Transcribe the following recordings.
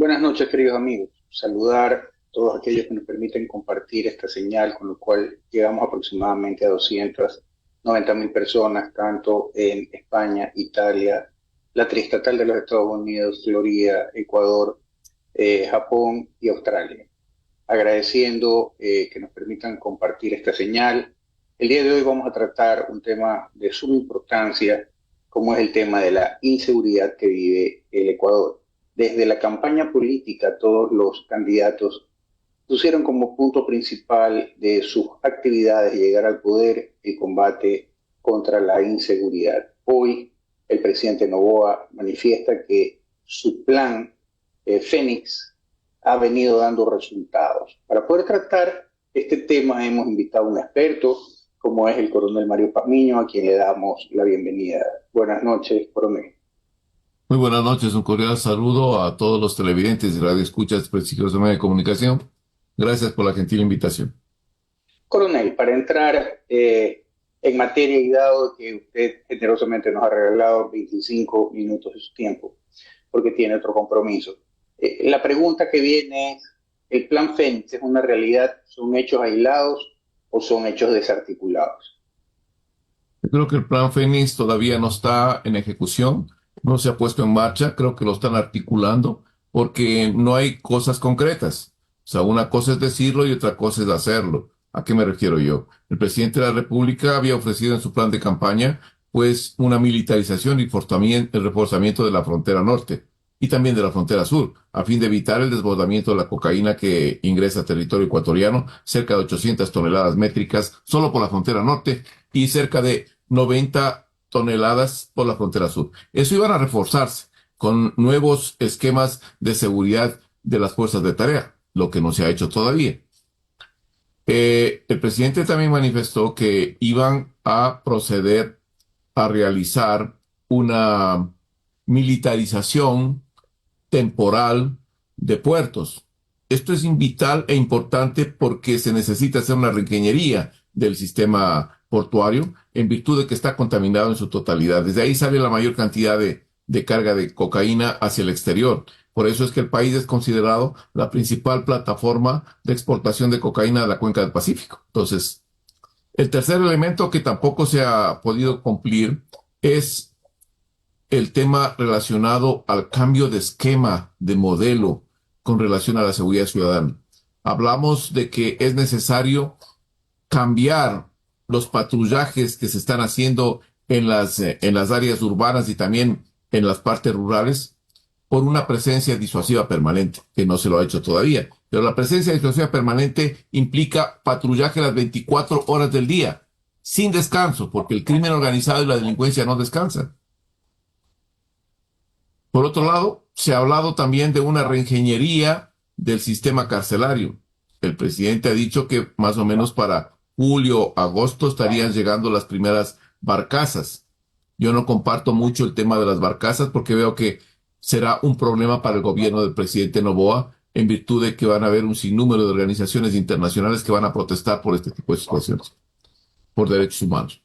Buenas noches, queridos amigos. Saludar a todos aquellos que nos permiten compartir esta señal, con lo cual llegamos aproximadamente a 290.000 personas, tanto en España, Italia, la triestatal de los Estados Unidos, Florida, Ecuador, Japón y Australia. Agradeciendo que nos permitan compartir esta señal. El día de hoy vamos a tratar un tema de suma importancia, como es el tema de la inseguridad que vive el Ecuador. Desde la campaña política, todos los candidatos pusieron como punto principal de sus actividades llegar al poder el combate contra la inseguridad. Hoy el presidente Noboa manifiesta que su plan Fénix ha venido dando resultados. Para poder tratar este tema hemos invitado a un experto, como es el coronel Mario Pazmiño, a quien le damos la bienvenida. Buenas noches, coronel. Muy buenas noches, un cordial saludo a todos los televidentes y radioescuchas prestigiosos medios de comunicación. Gracias por la gentil invitación. Coronel, para entrar en materia y dado que usted generosamente nos ha regalado 25 minutos de su tiempo, porque tiene otro compromiso, la pregunta que viene es, ¿el plan Fénix es una realidad? ¿Son hechos aislados o son hechos desarticulados? Yo creo que el plan Fénix todavía no está en ejecución, no se ha puesto en marcha, creo que lo están articulando porque no hay cosas concretas. O sea, una cosa es decirlo y otra cosa es hacerlo. ¿A qué me refiero yo? El presidente de la República había ofrecido en su plan de campaña, pues, una militarización y el reforzamiento de la frontera norte y también de la frontera sur, a fin de evitar el desbordamiento de la cocaína que ingresa a territorio ecuatoriano, cerca de 800 toneladas métricas solo por la frontera norte y cerca de 90 toneladas por la frontera sur. Eso iban a reforzarse con nuevos esquemas de seguridad de las fuerzas de tarea, lo que no se ha hecho todavía. El presidente también manifestó que iban a proceder a realizar una militarización temporal de puertos. Esto es vital e importante porque se necesita hacer una reingeniería del sistema portuario en virtud de que está contaminado en su totalidad. Desde ahí sale la mayor cantidad de carga de cocaína hacia el exterior. Por eso es que el país es considerado la principal plataforma de exportación de cocaína de la cuenca del Pacífico. Entonces, el tercer elemento que tampoco se ha podido cumplir es el tema relacionado al cambio de esquema, de modelo con relación a la seguridad ciudadana. Hablamos de que es necesario cambiar los patrullajes que se están haciendo en las áreas urbanas y también en las partes rurales por una presencia disuasiva permanente, que no se lo ha hecho todavía. Pero la presencia disuasiva permanente implica patrullaje las 24 horas del día, sin descanso, porque el crimen organizado y la delincuencia no descansan. Por otro lado, se ha hablado también de una reingeniería del sistema carcelario. El presidente ha dicho que más o menos para julio, agosto estarían llegando las primeras barcazas. Yo no comparto mucho el tema de las barcazas porque veo que será un problema para el gobierno del presidente Noboa en virtud de que van a haber un sinnúmero de organizaciones internacionales que van a protestar por este tipo de situaciones, por derechos humanos.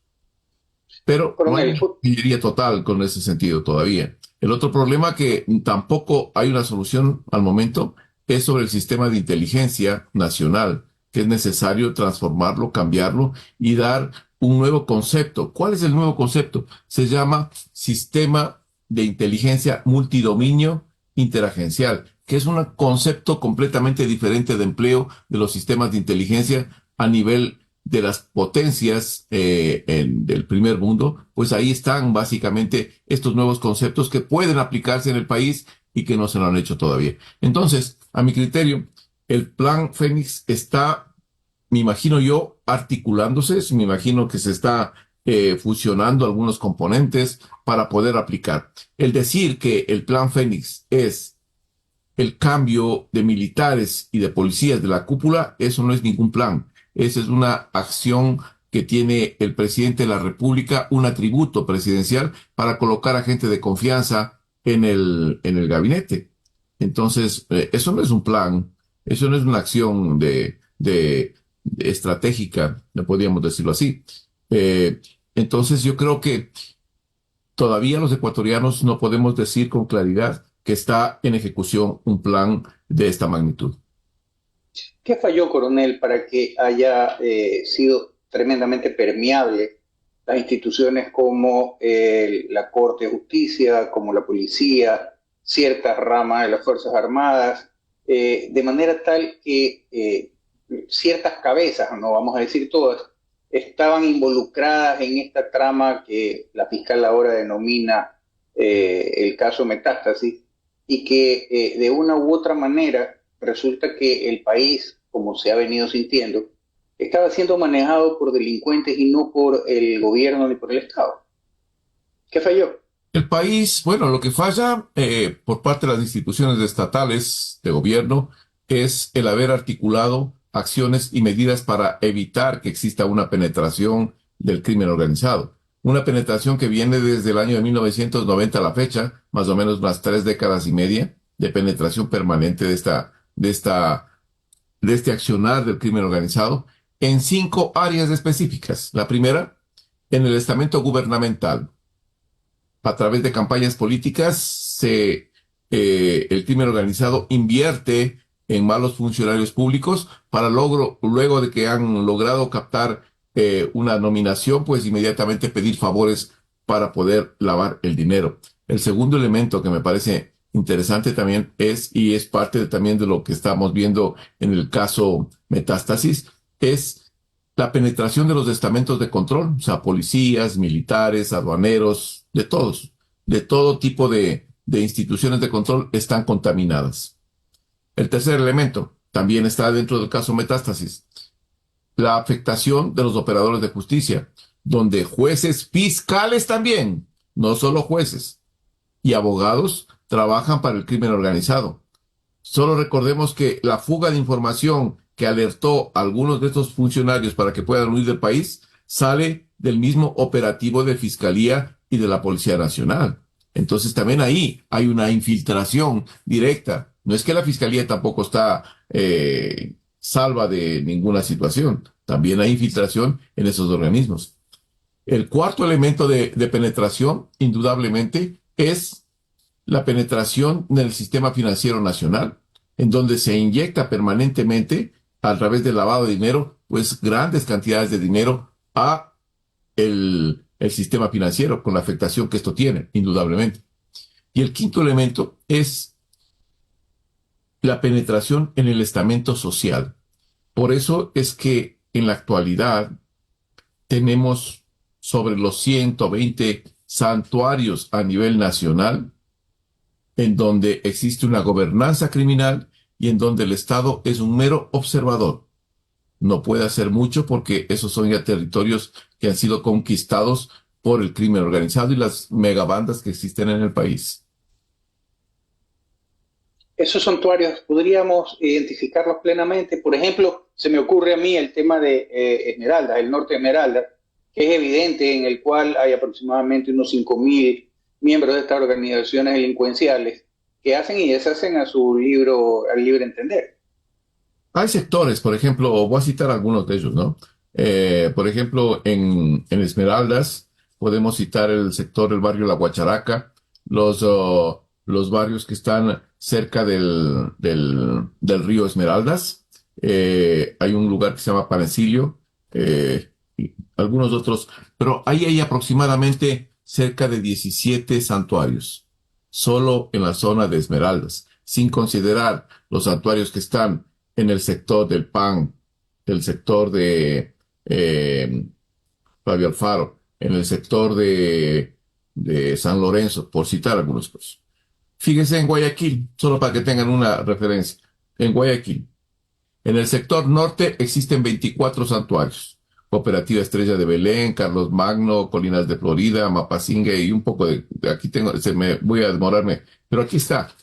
Pero no hay Coronel, una ingeniería total con ese sentido todavía. El otro problema que tampoco hay una solución al momento es sobre el sistema de inteligencia nacional, que es necesario transformarlo, cambiarlo y dar un nuevo concepto. ¿Cuál es el nuevo concepto? Se llama Sistema de Inteligencia Multidominio Interagencial, que es un concepto completamente diferente de empleo de los sistemas de inteligencia a nivel de las potencias del primer mundo. Pues ahí están básicamente estos nuevos conceptos que pueden aplicarse en el país y que no se lo han hecho todavía. Entonces, a mi criterio, el plan Fénix está, me imagino yo, articulándose, me imagino que se está fusionando algunos componentes para poder aplicar. El decir que el plan Fénix es el cambio de militares y de policías de la cúpula, eso no es ningún plan. Esa es una acción que tiene el presidente de la República, un atributo presidencial para colocar a gente de confianza en el gabinete. Entonces, eso no es un plan, eso no es una acción de estratégica, no podríamos decirlo así. Entonces, yo creo que todavía los ecuatorianos no podemos decir con claridad que está en ejecución un plan de esta magnitud. ¿Qué falló, coronel, para que haya sido tremendamente permeable las instituciones como la Corte de Justicia, como la policía, ciertas ramas de las Fuerzas Armadas, de manera tal que ciertas cabezas, no vamos a decir todas, estaban involucradas en esta trama que la fiscal ahora denomina el caso Metástasis, y que de una u otra manera resulta que el país, como se ha venido sintiendo, estaba siendo manejado por delincuentes y no por el gobierno ni por el Estado? ¿Qué falló? El país, bueno, lo que falla por parte de las instituciones estatales de gobierno es el haber articulado acciones y medidas para evitar que exista una penetración del crimen organizado. Una penetración que viene desde el año de 1990 a la fecha, más o menos unas 3 décadas y media de penetración permanente de este accionar del crimen organizado en 5 áreas específicas. La primera, en el estamento gubernamental. A través de campañas políticas, el crimen organizado invierte en malos funcionarios públicos para luego de que han logrado captar una nominación, pues inmediatamente pedir favores para poder lavar el dinero. El segundo elemento que me parece interesante también y es parte también de lo que estamos viendo en el caso Metástasis, es la penetración de los estamentos de control, o sea, policías, militares, aduaneros, de todos, de todo tipo de instituciones de control están contaminadas. El tercer elemento también está dentro del caso Metástasis, la afectación de los operadores de justicia, donde jueces, fiscales también, no solo jueces, y abogados trabajan para el crimen organizado. Solo recordemos que la fuga de información que alertó a algunos de estos funcionarios para que puedan huir del país sale del mismo operativo de Fiscalía y de la Policía Nacional. Entonces también ahí hay una infiltración directa. No es que la Fiscalía tampoco está salva de ninguna situación. También hay infiltración en esos organismos. El cuarto elemento de penetración, indudablemente, es la penetración en el sistema financiero nacional, en donde se inyecta permanentemente a través del lavado de dinero, pues grandes cantidades de dinero a el sistema financiero, con la afectación que esto tiene, indudablemente. Y el quinto elemento es la penetración en el estamento social. Por eso es que en la actualidad tenemos sobre los 120 santuarios a nivel nacional, en donde existe una gobernanza criminal y en donde el Estado es un mero observador. No puede hacer mucho porque esos son ya territorios que han sido conquistados por el crimen organizado y las megabandas que existen en el país. Esos santuarios podríamos identificarlos plenamente. Por ejemplo, se me ocurre a mí el tema de Esmeralda, el norte de Esmeralda, que es evidente, en el cual hay aproximadamente unos 5.000 miembros de estas organizaciones delincuenciales que hacen y deshacen al libre entender. Hay sectores, por ejemplo, voy a citar algunos de ellos, ¿no? Por ejemplo, en Esmeraldas podemos citar el sector del barrio La Guacharaca, los barrios que están cerca del río Esmeraldas. Hay un lugar que se llama Panecillo, y algunos otros, pero ahí hay aproximadamente cerca de 17 santuarios, solo en la zona de Esmeraldas, sin considerar los santuarios que están en el sector del PAN, el sector de Flavio Alfaro, en el sector de San Lorenzo, por citar algunos casos. Fíjense en Guayaquil, solo para que tengan una referencia. En Guayaquil, en el sector norte existen 24 santuarios. Cooperativa Estrella de Belén, Carlos Magno, Colinas de Florida, Mapasingue y un poco aquí tengo, voy a demorarme, pero aquí está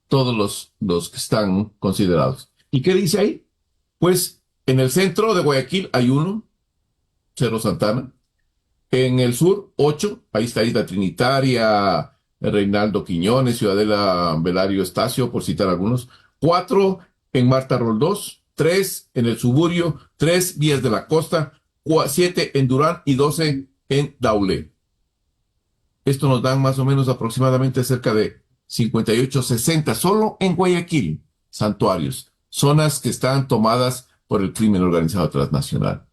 todos los que están considerados. ¿Y qué dice ahí? Pues en el centro de Guayaquil hay uno, Cerro Santana. En el sur, 8, ahí está Isla Trinitaria, Reinaldo Quiñones, Ciudadela Velario Estacio, por citar algunos. 4 en Marta Roldós, 3 en el Suburbio, 3 Vías de la Costa, 7 en Durán y 12 en Daulé. Esto nos dan más o menos aproximadamente cerca de 58, 60, solo en Guayaquil, santuarios, zonas que están tomadas por el crimen organizado transnacional.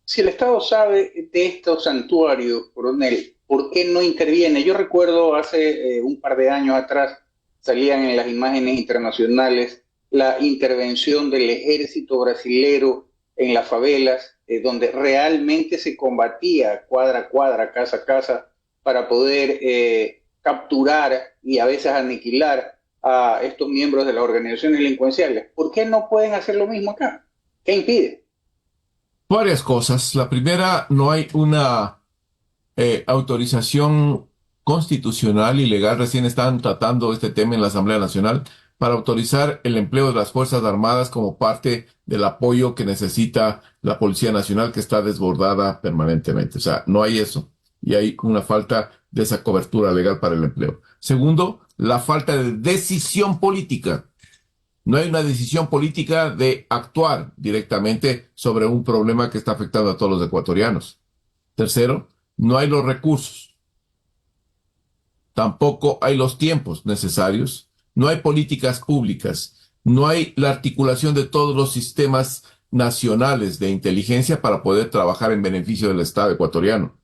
Si el Estado sabe de estos santuarios, coronel, ¿por qué no interviene? Yo recuerdo hace un par de años atrás salían en las imágenes internacionales la intervención del ejército brasilero en las favelas, donde realmente se combatía cuadra a cuadra, casa a casa, para poder capturar y a veces aniquilar a estos miembros de las organizaciones delincuenciales. ¿Por qué no pueden hacer lo mismo acá? ¿Qué impide? Varias cosas. La primera, no hay una autorización constitucional y legal. Recién están tratando este tema en la Asamblea Nacional para autorizar el empleo de las Fuerzas Armadas como parte del apoyo que necesita la Policía Nacional, que está desbordada permanentemente. O sea, no hay eso. Y hay una falta de esa cobertura legal para el empleo. Segundo, la falta de decisión política. No hay una decisión política de actuar directamente sobre un problema que está afectando a todos los ecuatorianos. Tercero, no hay los recursos. Tampoco hay los tiempos necesarios. No hay políticas públicas. No hay la articulación de todos los sistemas nacionales de inteligencia para poder trabajar en beneficio del Estado ecuatoriano.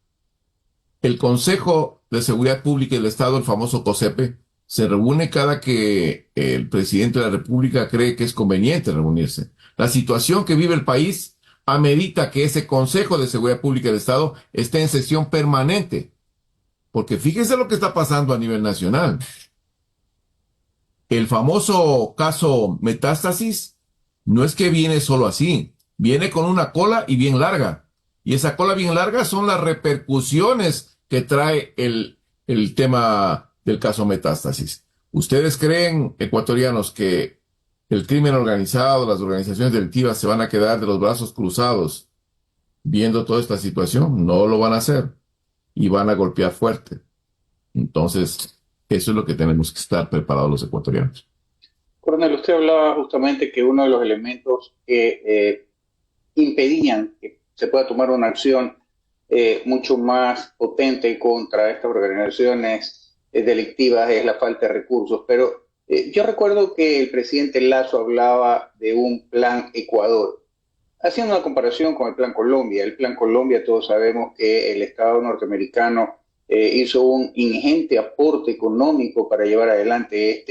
El Consejo de Seguridad Pública del Estado, el famoso COSEPE, se reúne cada que el presidente de la República cree que es conveniente reunirse. La situación que vive el país amerita que ese Consejo de Seguridad Pública del Estado esté en sesión permanente. Porque fíjense lo que está pasando a nivel nacional. El famoso caso Metástasis no es que viene solo así, viene con una cola y bien larga. Y esa cola bien larga son las repercusiones que trae el tema del caso Metástasis. ¿Ustedes creen, ecuatorianos, que el crimen organizado, las organizaciones delictivas se van a quedar de los brazos cruzados viendo toda esta situación? No lo van a hacer y van a golpear fuerte. Entonces, eso es lo que tenemos que estar preparados los ecuatorianos. Coronel, usted hablaba justamente que uno de los elementos que impedían que se pueda tomar una acción mucho más potente contra estas organizaciones delictivas es la falta de recursos. Pero yo recuerdo que el presidente Lasso hablaba de un plan Ecuador, haciendo una comparación con el plan Colombia. El plan Colombia, todos sabemos que el Estado norteamericano hizo un ingente aporte económico para llevar adelante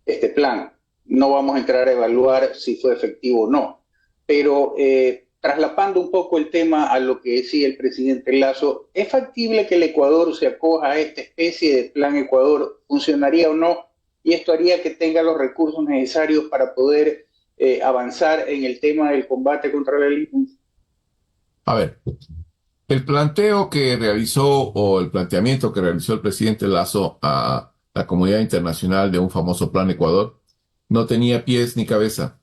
este plan. No vamos a entrar a evaluar si fue efectivo o no, pero traslapando un poco el tema a lo que decía el presidente Lasso, ¿es factible que el Ecuador se acoja a esta especie de plan Ecuador? ¿Funcionaría o no? Y esto haría que tenga los recursos necesarios para poder avanzar en el tema del combate contra la delincuencia. A ver, el planteo que realizó o el planteamiento que realizó el presidente Lasso a la comunidad internacional de un famoso plan Ecuador no tenía pies ni cabeza.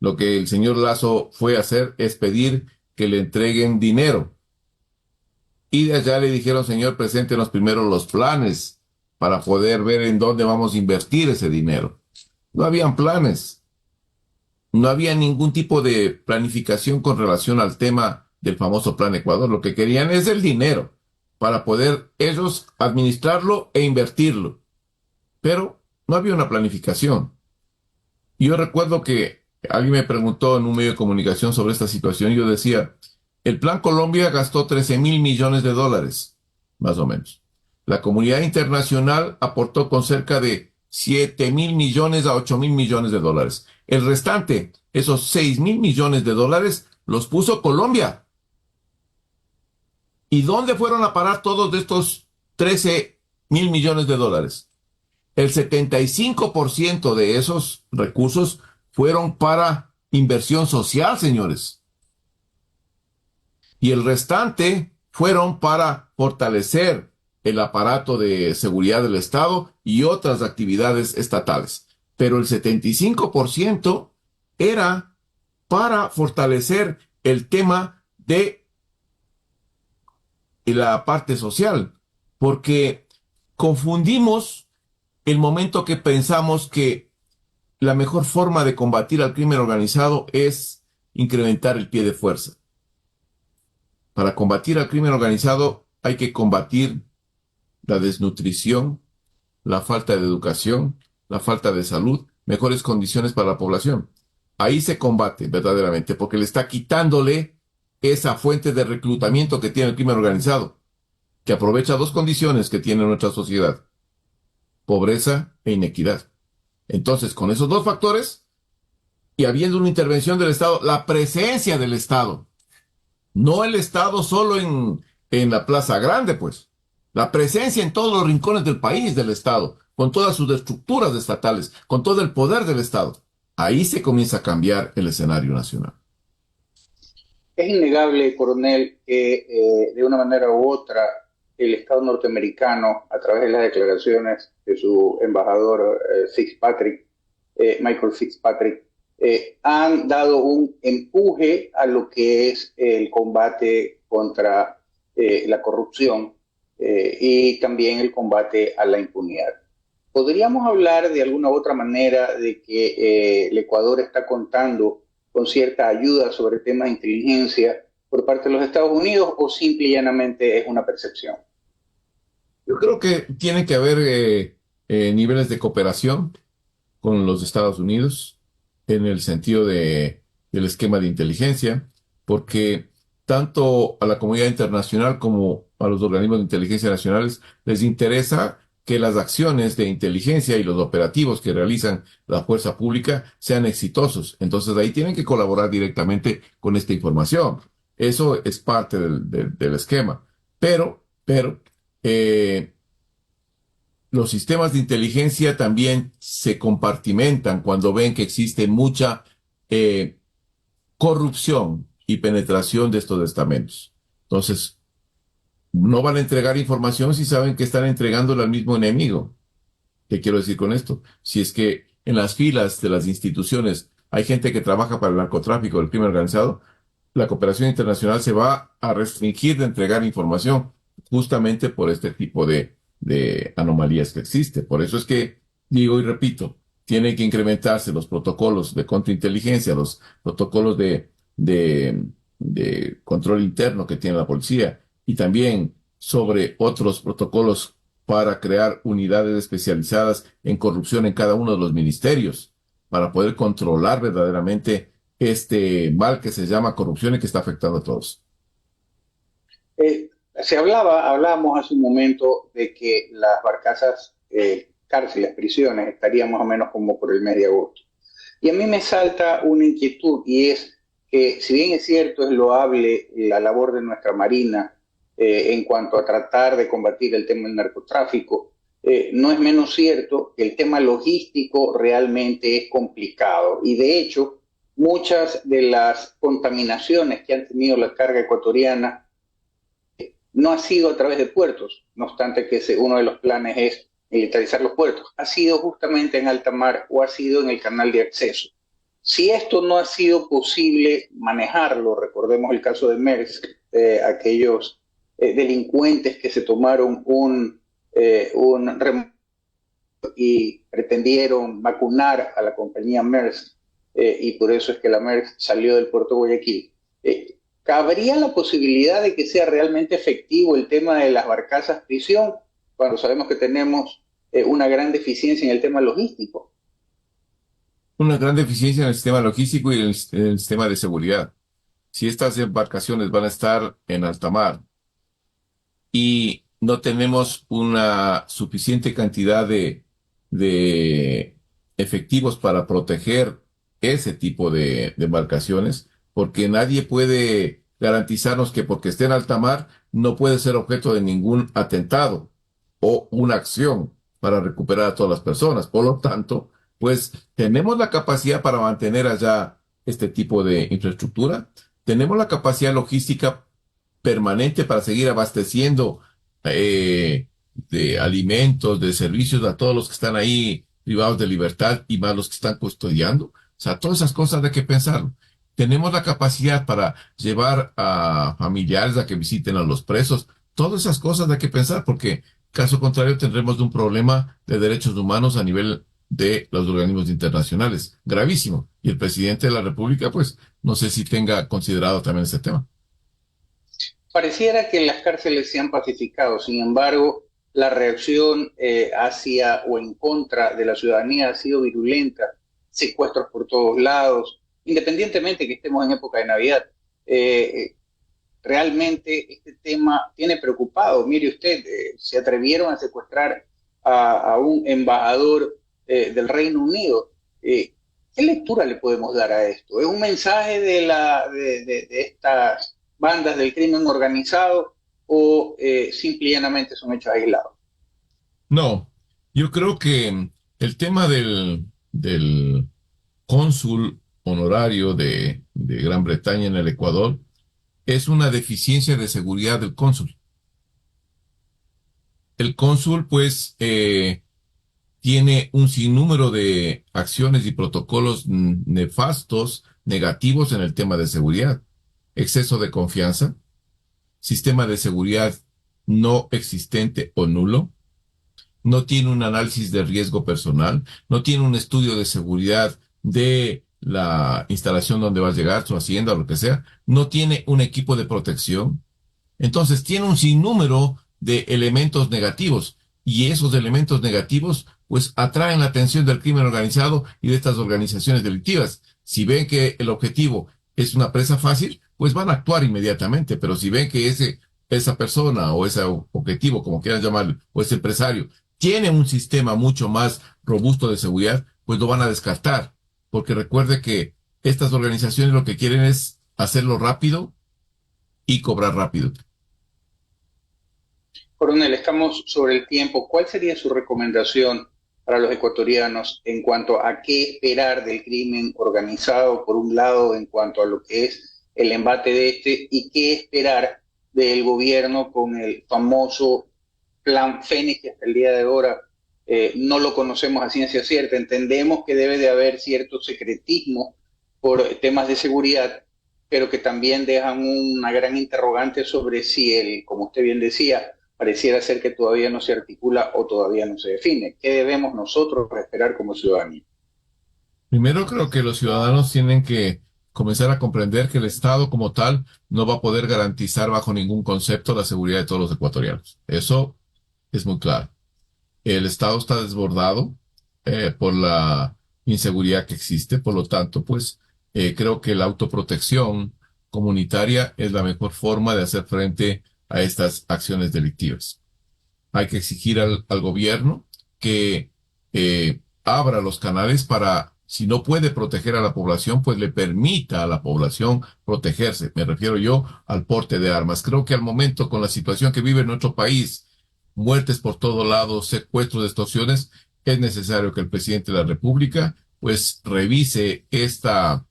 Lo que el señor Lasso fue a hacer es pedir que le entreguen dinero. Y de allá le dijeron, señor, preséntenos primero los planes para poder ver en dónde vamos a invertir ese dinero. No habían planes. No había ningún tipo de planificación con relación al tema del famoso Plan Ecuador. Lo que querían es el dinero para poder ellos administrarlo e invertirlo. Pero no había una planificación. Yo recuerdo que alguien me preguntó en un medio de comunicación sobre esta situación y yo decía, el Plan Colombia gastó 13.000 millones de dólares, más o menos. La comunidad internacional aportó con cerca de 7.000 millones a 8.000 millones de dólares. El restante, esos 6.000 millones de dólares, los puso Colombia. ¿Y dónde fueron a parar todos estos 13.000 millones de dólares? El 75% de esos recursos fueron para inversión social, señores. Y el restante fueron para fortalecer el aparato de seguridad del Estado y otras actividades estatales. Pero el 75% era para fortalecer el tema de la parte social, porque confundimos el momento que pensamos que la mejor forma de combatir al crimen organizado es incrementar el pie de fuerza. Para combatir al crimen organizado hay que combatir la desnutrición, la falta de educación, la falta de salud, mejores condiciones para la población. Ahí se combate verdaderamente, porque le está quitándole esa fuente de reclutamiento que tiene el crimen organizado, que aprovecha dos condiciones que tiene nuestra sociedad: pobreza e inequidad. Entonces, con esos dos factores, y habiendo una intervención del Estado, la presencia del Estado, no el Estado solo en la Plaza Grande, pues, la presencia en todos los rincones del país del Estado, con todas sus estructuras estatales, con todo el poder del Estado, ahí se comienza a cambiar el escenario nacional. Es innegable, coronel, que de una manera u otra el Estado norteamericano, a través de las declaraciones de su embajador Fitzpatrick, Michael Fitzpatrick, han dado un empuje a lo que es el combate contra la corrupción y también el combate a la impunidad. ¿Podríamos hablar de alguna u otra manera de que el Ecuador está contando con cierta ayuda sobre temas de inteligencia por parte de los Estados Unidos, o simple y llanamente es una percepción? Yo creo que tiene que haber niveles de cooperación con los Estados Unidos en el sentido del esquema de inteligencia, porque tanto a la comunidad internacional como a los organismos de inteligencia nacionales les interesa que las acciones de inteligencia y los operativos que realizan la fuerza pública sean exitosos. Entonces ahí tienen que colaborar directamente con esta información. Eso es parte del esquema. Pero eh, los sistemas de inteligencia también se compartimentan cuando ven que existe mucha eh, corrupción y penetración de estos estamentos. Entonces, no van a entregar información si saben que están entregándole al mismo enemigo. ¿Qué quiero decir con esto? Si es que en las filas de las instituciones hay gente que trabaja para el narcotráfico, el crimen organizado, la cooperación internacional se va a restringir de entregar información justamente por este tipo de anomalías que existe. Por eso es que digo y repito, tienen que incrementarse los protocolos de contrainteligencia, los protocolos de control interno que tiene la policía, y también sobre otros protocolos para crear unidades especializadas en corrupción en cada uno de los ministerios, para poder controlar verdaderamente este mal que se llama corrupción y que está afectando a todos. Hablábamos hace un momento de que las barcazas, cárceles, prisiones, estarían más o menos como por el mes de agosto. Y a mí me salta una inquietud, y es que, si bien es cierto, es loable la labor de nuestra Marina en cuanto a tratar de combatir el tema del narcotráfico, no es menos cierto que el tema logístico realmente es complicado. Y de hecho, muchas de las contaminaciones que han tenido la carga ecuatoriana no ha sido a través de puertos, no obstante que uno de los planes es militarizar los puertos, ha sido justamente en alta mar o ha sido en el canal de acceso. Si esto no ha sido posible manejarlo, recordemos el caso de Maersk, aquellos delincuentes que se tomaron un y pretendieron vacunar a la compañía Maersk, y por eso es que la Maersk salió del puerto de Guayaquil. ¿Cabría la posibilidad de que sea realmente efectivo el tema de las barcazas prisión cuando sabemos que tenemos una gran deficiencia en el tema logístico? Una gran deficiencia en el sistema logístico y en el sistema de seguridad. Si estas embarcaciones van a estar en alta mar y no tenemos una suficiente cantidad de efectivos para proteger ese tipo de embarcaciones, porque nadie puede garantizarnos que porque esté en alta mar no puede ser objeto de ningún atentado o una acción para recuperar a todas las personas. Por lo tanto, pues tenemos la capacidad para mantener allá este tipo de infraestructura, tenemos la capacidad logística permanente para seguir abasteciendo de alimentos, de servicios a todos los que están ahí privados de libertad y más los que están custodiando. O sea, todas esas cosas hay que pensarlo. Tenemos la capacidad para llevar a familiares a que visiten a los presos. Todas esas cosas hay que pensar, porque caso contrario tendremos un problema de derechos humanos a nivel de los organismos internacionales. Gravísimo. Y el presidente de la República, pues, no sé si tenga considerado también este tema. Pareciera que las cárceles se han pacificado, sin embargo, la reacción hacia o en contra de la ciudadanía ha sido virulenta, secuestros por todos lados, independientemente que estemos en época de Navidad. Eh, Realmente este tema tiene preocupado. Mire usted, se atrevieron a secuestrar a un embajador del Reino Unido. ¿Qué lectura le podemos dar a esto? ¿Es un mensaje de estas bandas del crimen organizado o simple y llanamente son hechos aislados? No, yo creo que el tema del cónsul honorario de Gran Bretaña en el Ecuador es una deficiencia de seguridad del cónsul. El cónsul, pues, tiene un sinnúmero de acciones y protocolos nefastos, negativos en el tema de seguridad. Exceso de confianza, sistema de seguridad no existente o nulo, no tiene un análisis de riesgo personal, no tiene un estudio de seguridad de la instalación donde va a llegar, su hacienda o lo que sea, no tiene un equipo de protección. Entonces tiene un sinnúmero de elementos negativos y esos elementos negativos pues atraen la atención del crimen organizado y de estas organizaciones delictivas. Si ven que el objetivo es una presa fácil, pues van a actuar inmediatamente, pero si ven que esa persona o ese objetivo, como quieran llamarlo, o ese empresario, tiene un sistema mucho más robusto de seguridad, pues lo van a descartar, porque recuerde que estas organizaciones lo que quieren es hacerlo rápido y cobrar rápido. Coronel, estamos sobre el tiempo. ¿Cuál sería su recomendación para los ecuatorianos en cuanto a qué esperar del crimen organizado, por un lado, en cuanto a lo que es el embate de este, y qué esperar del gobierno con el famoso Plan Fénix, que hasta el día de ahora no lo conocemos a ciencia cierta? Entendemos que debe de haber cierto secretismo por temas de seguridad, pero que también dejan una gran interrogante sobre si como usted bien decía, pareciera ser que todavía no se articula o todavía no se define. ¿Qué debemos nosotros esperar como ciudadanía? Primero creo que los ciudadanos tienen que comenzar a comprender que el Estado como tal no va a poder garantizar bajo ningún concepto la seguridad de todos los ecuatorianos. Eso es muy claro. El Estado está desbordado por la inseguridad que existe, por lo tanto, pues creo que la autoprotección comunitaria es la mejor forma de hacer frente a estas acciones delictivas. Hay que exigir al gobierno que abra los canales para, si no puede proteger a la población, pues le permita a la población protegerse. Me refiero yo al porte de armas. Creo que al momento, con la situación que vive nuestro país, muertes por todos lados, secuestros, extorsiones, es necesario que el presidente de la República pues revise esta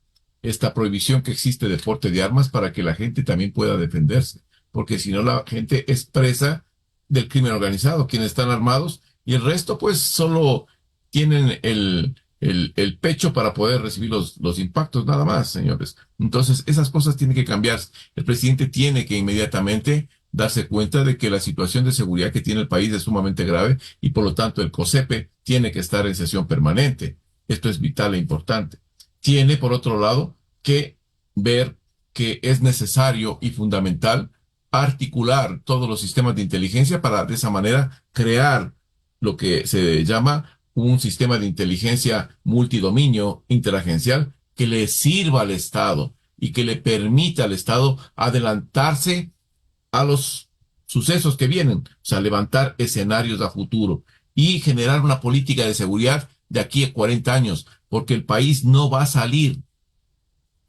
prohibición que existe de porte de armas para que la gente también pueda defenderse, porque si no la gente es presa del crimen organizado, quienes están armados, y el resto pues solo tienen el pecho para poder recibir los impactos, nada más, señores. Entonces, esas cosas tienen que cambiar. El presidente tiene que inmediatamente darse cuenta de que la situación de seguridad que tiene el país es sumamente grave y por lo tanto el COSEPE tiene que estar en sesión permanente. Esto es vital e importante. Tiene, por otro lado, que ver que es necesario y fundamental articular todos los sistemas de inteligencia para de esa manera crear lo que se llama un sistema de inteligencia multidominio interagencial que le sirva al Estado y que le permita al Estado adelantarse a los sucesos que vienen, o sea, levantar escenarios a futuro y generar una política de seguridad de aquí a 40 años, porque el país no va a salir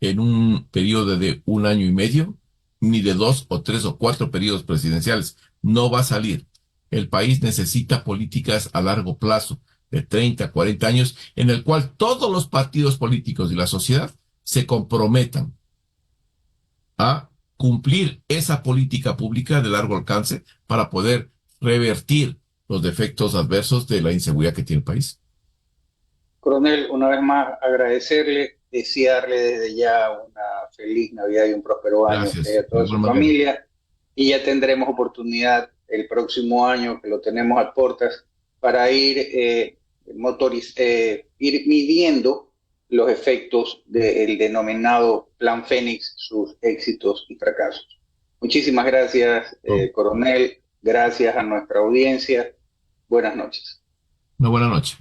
en un periodo de un año y medio, ni de 2 o 3 o 4 periodos presidenciales. No va a salir. El país necesita políticas a largo plazo, de 30, 40 años, en el cual todos los partidos políticos y la sociedad se comprometan a cumplir esa política pública de largo alcance para poder revertir los defectos adversos de la inseguridad que tiene el país. Coronel, una vez más agradecerle, desearle desde ya una feliz Navidad y un próspero año a usted y Gracias. a De toda su igual manera. familia, y ya tendremos oportunidad el próximo año, que lo tenemos a puertas, para ir midiendo los efectos del denominado Plan Fénix, sus éxitos y fracasos. Muchísimas gracias, Oh, coronel. Gracias a nuestra audiencia. Buenas noches. Una buena noche.